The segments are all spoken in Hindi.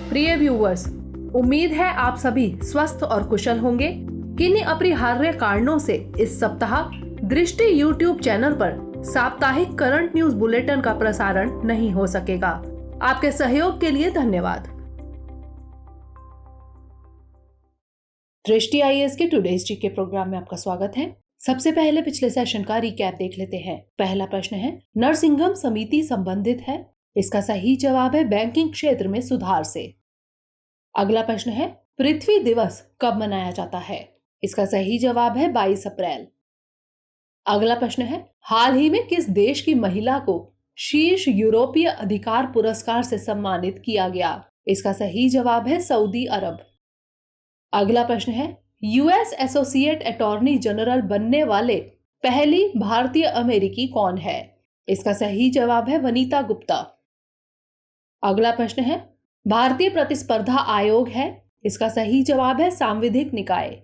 प्रिय व्यूअर्स, उम्मीद है आप सभी स्वस्थ और कुशल होंगे। किन्हीं अपरिहार्य कारणों से इस सप्ताह दृष्टि यूट्यूब चैनल पर साप्ताहिक करंट न्यूज बुलेटिन का प्रसारण नहीं हो सकेगा। आपके सहयोग के लिए धन्यवाद। दृष्टि आईएएस के टुडेज जीके प्रोग्राम में आपका स्वागत है। सबसे पहले पिछले सेशन का रिकैप देख लेते हैं। पहला प्रश्न है, नरसिंघम समिति संबंधित है? इसका सही जवाब है बैंकिंग क्षेत्र में सुधार से। अगला प्रश्न है, पृथ्वी दिवस कब मनाया जाता है? इसका सही जवाब है 22 अप्रैल। अगला प्रश्न है, हाल ही में किस देश की महिला को शीर्ष यूरोपीय अधिकार पुरस्कार से सम्मानित किया गया? इसका सही जवाब है सऊदी अरब। अगला प्रश्न है, यूएस एसोसिएट अटॉर्नी जनरल बनने वाले पहली भारतीय अमेरिकी कौन है? इसका सही जवाब है वनीता गुप्ता। अगला प्रश्न है, भारतीय प्रतिस्पर्धा आयोग है? इसका सही जवाब है सांविधिक निकाय।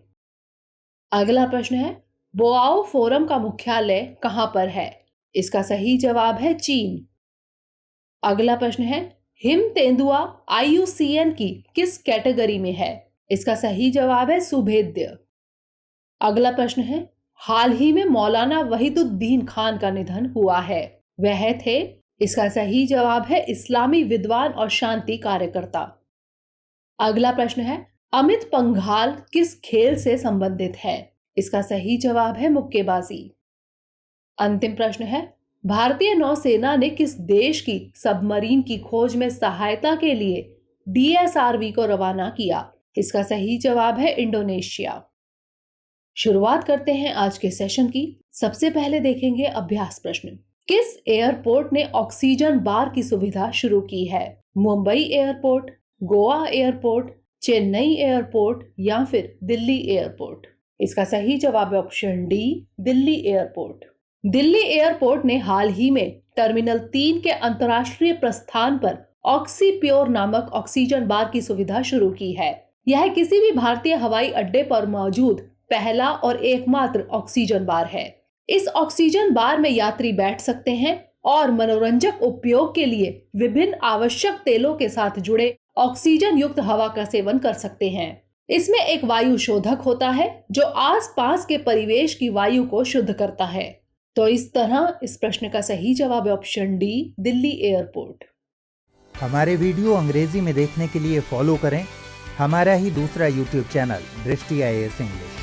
अगला प्रश्न है, बोआओ फोरम का मुख्यालय कहां पर है? इसका सही जवाब है चीन। अगला प्रश्न है, हिम तेंदुआ IUCN की किस कैटेगरी में है? इसका सही जवाब है सुभेद्य। अगला प्रश्न है, हाल ही में मौलाना वहीदुद्दीन खान का निधन हुआ है, वह थे? इसका सही जवाब है इस्लामी विद्वान और शांति कार्यकर्ता। अगला प्रश्न है, अमित पंघाल किस खेल से संबंधित है? इसका सही जवाब है मुक्केबाजी। अंतिम प्रश्न है, भारतीय नौसेना ने किस देश की सबमरीन की खोज में सहायता के लिए DSRV को रवाना किया? इसका सही जवाब है इंडोनेशिया। शुरुआत करते हैं आज के सेशन की। सबसे पहले देखेंगे अभ्यास प्रश्न। किस एयरपोर्ट ने ऑक्सीजन बार की सुविधा शुरू की है? Mumbai airport, Goa airport, Chennai airport या फिर दिल्ली एयरपोर्ट? इसका सही जवाब है option D, Delhi airport. Delhi airport ने हाल ही में टर्मिनल 3 के अंतर्राष्ट्रीय प्रस्थान पर ऑक्सीप्योर नामक ऑक्सीजन बार की सुविधा शुरू की है। यह किसी भी भारतीय हवाई अड्डे पर मौजूद पहला और एकमात्र ऑक्सीजन बार है। इस ऑक्सीजन बार में यात्री बैठ सकते हैं और मनोरंजक उपयोग के लिए विभिन्न आवश्यक तेलों के साथ जुड़े ऑक्सीजन युक्त हवा का सेवन कर सकते हैं। इसमें एक वायु शोधक होता है जो आसपास के परिवेश की वायु को शुद्ध करता है। तो इस तरह इस प्रश्न का सही जवाब है ऑप्शन डी, दिल्ली एयरपोर्ट। हमारे वीडियो अंग्रेजी में देखने के लिए फॉलो करें हमारा ही दूसरा YouTube चैनल दृष्टि IAS इंग्लिश।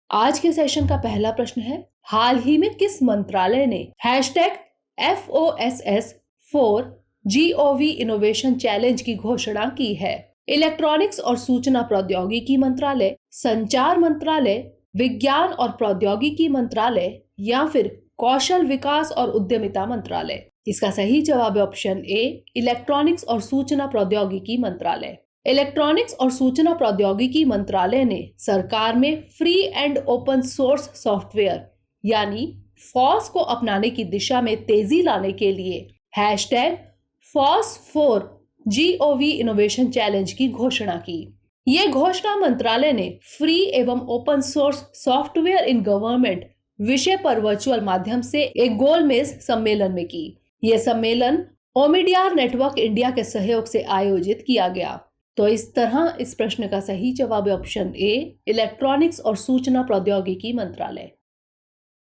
आज के सेशन का पहला प्रश्न है, हाल ही में किस मंत्रालय ने #FOSS4GOV इनोवेशन चैलेंज की घोषणा की है? इलेक्ट्रॉनिक्स और सूचना प्रौद्योगिकी मंत्रालय, संचार मंत्रालय, विज्ञान और प्रौद्योगिकी मंत्रालय या फिर कौशल विकास और उद्यमिता मंत्रालय? इसका सही जवाब है ऑप्शन ए, इलेक्ट्रॉनिक्स और सूचना प्रौद्योगिकी मंत्रालय। इलेक्ट्रॉनिक्स और सूचना प्रौद्योगिकी मंत्रालय ने सरकार में free and open source software यानी FOSS को अपनाने की दिशा में तेजी लाने के लिए #FOSS4GOV इनोवेशन चैलेंज की घोषणा की। ये घोषणा मंत्रालय ने फ्री एवं open source software in government विषय पर वर्चुअल माध्यम से एक गोलमेज सम्मेलन में की। यह सम्मेलन ओमिडियार नेटवर्क इंडिया के सहयोग से आयोजित किया गया। तो इस तरह इस प्रश्न का सही जवाब है ऑप्शन ए, इलेक्ट्रॉनिक्स और सूचना प्रौद्योगिकी मंत्रालय।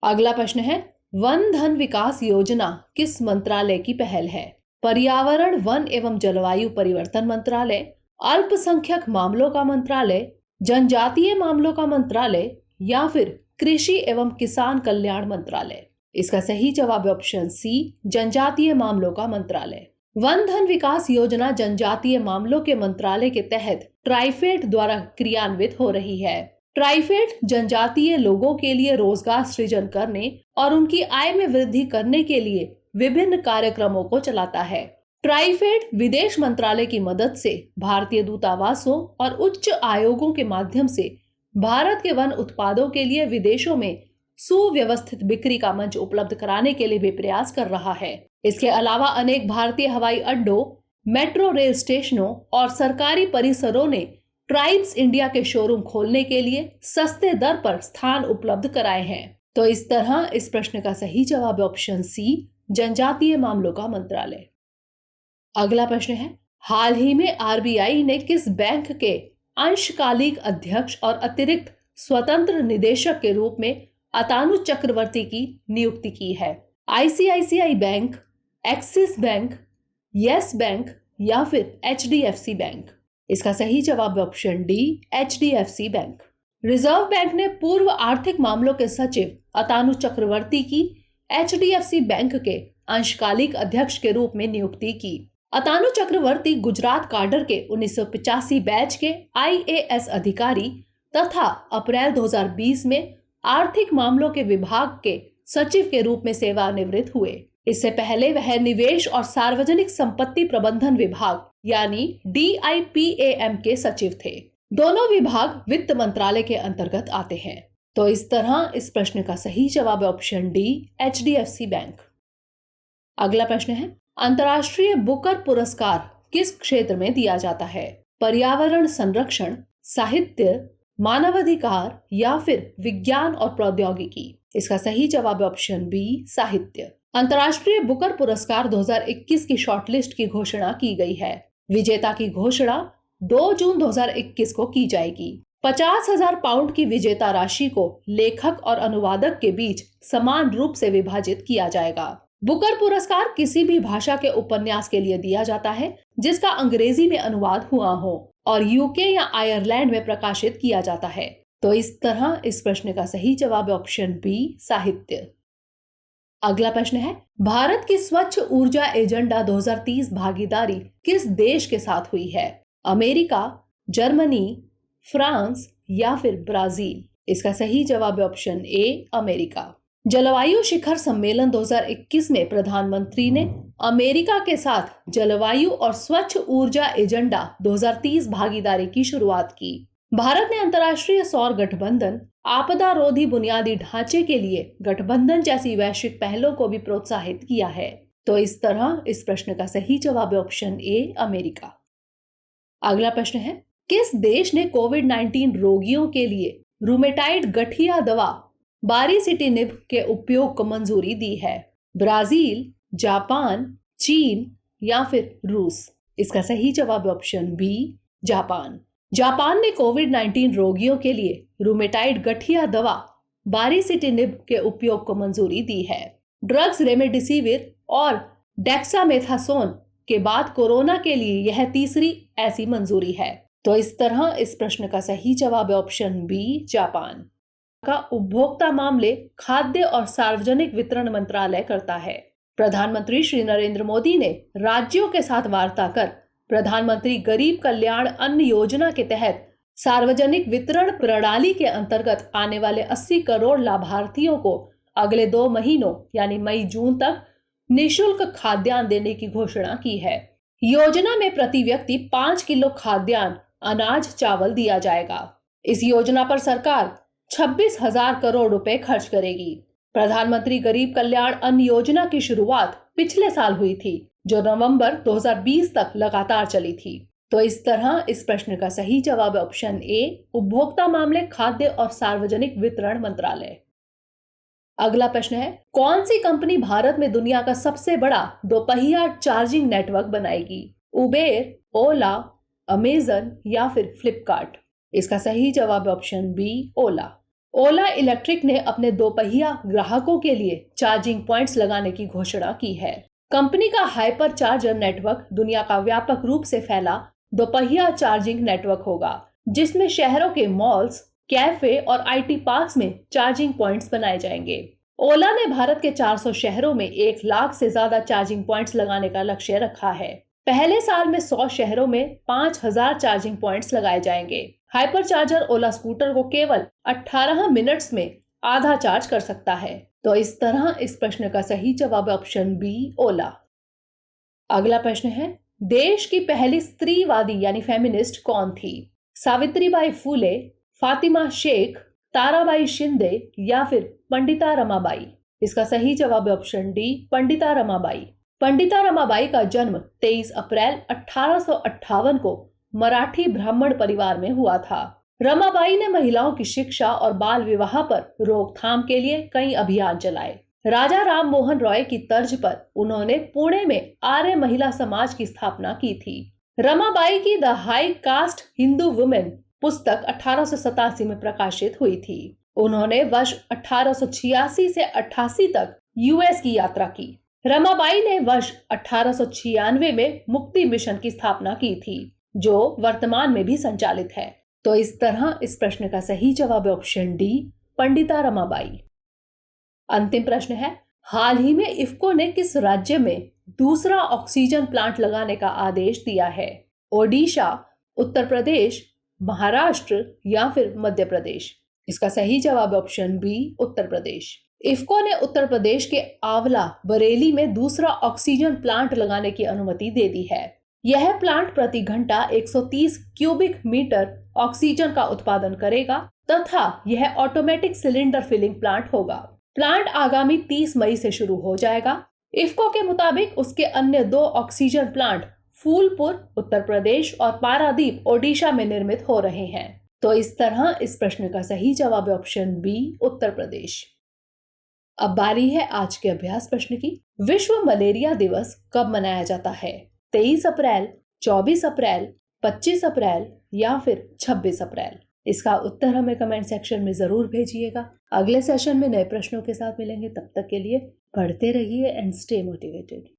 अगला प्रश्न है, वन धन विकास योजना किस मंत्रालय की पहल है? पर्यावरण, वन एवं जलवायु परिवर्तन मंत्रालय, अल्पसंख्यक मामलों का मंत्रालय, जनजातीय मामलों का मंत्रालय या फिर कृषि एवं किसान कल्याण मंत्रालय? इसका सही जवाब है ऑप्शन सी, जनजातीय मामलों का मंत्रालय। वन धन विकास योजना जनजातीय मामलों के मंत्रालय के तहत ट्राइफेड द्वारा क्रियान्वित हो रही है। ट्राइफेड जनजातीय लोगों के लिए रोजगार सृजन करने और उनकी आय में वृद्धि करने के लिए विभिन्न कार्यक्रमों को चलाता है। ट्राइफेड विदेश मंत्रालय की मदद से भारतीय दूतावासों और उच्च आयोगों के माध्यम से भारत के वन उत्पादों के लिए विदेशों में सुव्यवस्थित बिक्री का मंच उपलब्ध कराने के लिए भी प्रयास कर रहा है। इसके अलावा अनेक भारतीय हवाई अड्डों, मेट्रो रेल स्टेशनों और सरकारी परिसरों ने ट्राइब्स इंडिया के शोरूम खोलने के लिए सस्ते दर पर स्थान उपलब्ध कराए हैं। तो इस तरह इस प्रश्न का सही जवाब है ऑप्शन सी, जनजातीय मामलों का मंत्रालय। अगला प्रश्न है, हाल ही में आरबीआई ने किस बैंक के अंशकालिक अध्यक्ष और अतिरिक्त स्वतंत्र निदेशक के रूप में अतानु चक्रवर्ती की नियुक्ति की है? ICICI bank, axis bank, yes bank या फिर एचडीएफसी बैंक? इसका सही जवाब है option D, HDFC bank. Reserve bank ने पूर्व आर्थिक मामलों के सचिव अतानु चक्रवर्ती की एचडीएफसी बैंक के अंशकालिक अध्यक्ष के रूप में नियुक्ति की। अतानु चक्रवर्ती गुजरात काडर के 1985 बैच के आईएएस अधिकारी तथा अप्रैल 2020 में आर्थिक मामलों के विभाग के सचिव के रूप में सेवानिवृत्त हुए। इससे पहले वह निवेश और सार्वजनिक संपत्ति प्रबंधन विभाग यानी DIPAM के सचिव थे। दोनों विभाग वित्त मंत्रालय के अंतर्गत आते हैं। तो इस तरह इस प्रश्न का सही जवाब है ऑप्शन डी, एचडीएफसी बैंक। अगला प्रश्न है, अंतर्राष्ट्रीय बुकर पुरस्कार किस क्षेत्र में दिया जाता है? पर्यावरण संरक्षण, साहित्य, मानवाधिकार या फिर विज्ञान और प्रौद्योगिकी? इसका सही जवाब है ऑप्शन बी, साहित्य। अंतर्राष्ट्रीय बुकर पुरस्कार 2021 की शॉर्टलिस्ट की घोषणा की गई है। विजेता की घोषणा 2 जून 2021 को की जाएगी। 50,000 पाउंड की विजेता राशि को लेखक और अनुवादक के बीच समान रूप से विभाजित किया जाएगा। बुकर पुरस्कार किसी भी भाषा के उपन्यास के लिए दिया जाता है जिसका अंग्रेजी में अनुवाद हुआ हो और यूके या आयरलैंड में प्रकाशित किया जाता है। तो इस तरह इस प्रश्न का सही जवाब है ऑप्शन बी, साहित्य। अगला प्रश्न है, भारत की स्वच्छ ऊर्जा एजेंडा 2030 भागीदारी किस देश के साथ हुई है? अमेरिका, जर्मनी, फ्रांस या फिर ब्राजील? इसका सही जवाब है ऑप्शन ए, अमेरिका। जलवायु शिखर सम्मेलन 2021 में प्रधानमंत्री ने अमेरिका के साथ जलवायु और स्वच्छ ऊर्जा एजेंडा 2030 भागीदारी की शुरुआत की। भारत ने अंतर्राष्ट्रीय सौर गठबंधन, आपदा रोधी बुनियादी ढांचे के लिए गठबंधन जैसी वैश्विक पहलों को भी प्रोत्साहित किया है। तो इस तरह इस प्रश्न का सही जवाब है ऑप्शन ए, अमेरिका। अगला प्रश्न है, किस देश ने कोविड-19 रोगियों के लिए रूमेटाइड गठिया दवा बारिसिटिनिब के उपयोग को मंजूरी दी है? ब्राजील, जापान, चीन या फिर रूस? इसका सही जवाब है ऑप्शन बी, जापान। जापान ने कोविड-19 रोगियों के लिए रूमेटाइड गठिया दवा बारिसिटिनिब के उपयोग को मंजूरी दी है। ड्रग्स रेमडेसिविर और डेक्सामेथासोन के बाद कोरोना के लिए यह तीसरी ऐसी मंजूरी है। तो इस तरह इस प्रश्न का सही जवाब है ऑप्शन बी, जापान। का उपभोक्ता मामले, खाद्य और सार्वजनिक वितरण मंत्रालय करता है। प्रधानमंत्री श्री नरेंद्र मोदी ने राज्यों के साथ वार्ता कर प्रधानमंत्री गरीब कल्याण अन्न योजना के तहत सार्वजनिक वितरण प्रणाली के अंतर्गत आने वाले 80 करोड़ लाभार्थियों को अगले 2 महीनों यानी मई जून तक निःशुल्क खाद्यान्न देने की घोषणा की है। योजना में प्रति व्यक्ति 5 किलो खाद्यान्न, अनाज, चावल दिया जाएगा। इस योजना पर सरकार 26,000 करोड़ रुपए खर्च करेगी। प्रधानमंत्री गरीब कल्याण अन्न योजना की शुरुआत पिछले साल हुई थी जो नवंबर 2020 तक लगातार चली थी। तो इस तरह इस प्रश्न का सही जवाब है ऑप्शन ए, उपभोक्ता मामले, खाद्य और सार्वजनिक वितरण मंत्रालय। अगला प्रश्न है, कौन सी कंपनी भारत में दुनिया का सबसे बड़ा दोपहिया चार्जिंग नेटवर्क बनाएगी? उबेर, ओला, अमेजन या फिर फ्लिपकार्ट? इसका सही जवाब है ऑप्शन बी, ओला। ओला इलेक्ट्रिक ने अपने दोपहिया ग्राहकों के लिए चार्जिंग पॉइंट्स लगाने की घोषणा की है। कंपनी का हाइपर चार्जर नेटवर्क दुनिया का व्यापक रूप से फैला दोपहिया चार्जिंग नेटवर्क होगा जिसमें शहरों के मॉल्स, कैफे और आईटी पार्क्स में चार्जिंग पॉइंट्स बनाए जाएंगे। ओला ने भारत के 400 शहरों में 1 लाख से ज्यादा चार्जिंग पॉइंट्स लगाने का लक्ष्य रखा है। पहले साल में 100 शहरों में 5,000 चार्जिंग पॉइंट्स लगाए जाएंगे। हाइपर चार्जर ओला स्कूटर को केवल 18 मिनट्स में आधा चार्ज कर सकता है। तो इस तरह इस प्रश्न का सही जवाब है ऑप्शन बी, ओला। अगला प्रश्न है, देश की पहली स्त्रीवादी यानी फेमिनिस्ट कौन थी? सावित्रीबाई फूले, फातिमा शेख, ताराबाई शिंदे या फिर पंडिता रमाबाई? इसका सही जवाब है ऑप्शन डी, पंडिता रमाबाई। पंडिता रमाबाई का जन्म 23 अप्रैल 1858 को मराठी ब्राह्मण परिवार में हुआ था। रमाबाई ने महिलाओं की शिक्षा और बाल विवाह पर रोकथाम के लिए कई अभियान चलाए। राजा राम मोहन रॉय की तर्ज पर उन्होंने पुणे में आर्य महिला समाज की स्थापना की थी। रमाबाई की the high cast Hindu women पुस्तक 1887 में प्रकाशित हुई थी। उन्होंने वर्ष 1886 से 88 तक यूएस की यात्रा की। रमाबाई ने वर्ष 1896 में मुक्ति मिशन की स्थापना की थी, जो वर्तमान में भी संचालित है। तो इस तरह इस प्रश्न का सही जवाब है ऑप्शन डी, पंडिता रमाबाई। अंतिम प्रश्न है, हाल ही में इफ्को ने किस राज्य में दूसरा ऑक्सीजन प्लांट लगाने का आदेश दिया है? ओडिशा, उत्तर प्रदेश, महाराष्ट्र या फिर मध्य प्रदेश? इसका सही जवाब है ऑप्शन बी, उत्तर प्रदेश। इफ्को ने उत्तर प्रदेश के आंवला बरेली में दूसरा ऑक्सीजन प्लांट लगाने की अनुमति दे दी है। यह प्लांट प्रति घंटा 130 क्यूबिक मीटर ऑक्सीजन का उत्पादन करेगा तथा यह ऑटोमेटिक सिलेंडर फिलिंग प्लांट होगा। प्लांट आगामी 30 मई से शुरू हो जाएगा। इफ्को के मुताबिक उसके अन्य 2 ऑक्सीजन प्लांट फूलपुर उत्तर प्रदेश और पारादीप ओडिशा में निर्मित हो रहे हैं। तो इस तरह इस प्रश्न का सही जवाब है ऑप्शन बी, उत्तर प्रदेश। अब बारी है आज के अभ्यास प्रश्न की। विश्व मलेरिया दिवस कब मनाया जाता है? 23 अप्रैल, 24 अप्रैल, 25 अप्रैल या फिर 26 अप्रैल? इसका उत्तर हमें कमेंट सेक्शन में जरूर भेजिएगा। अगले सेशन में नए प्रश्नों के साथ मिलेंगे। तब तक के लिए पढ़ते रहिए एंड स्टे मोटिवेटेड।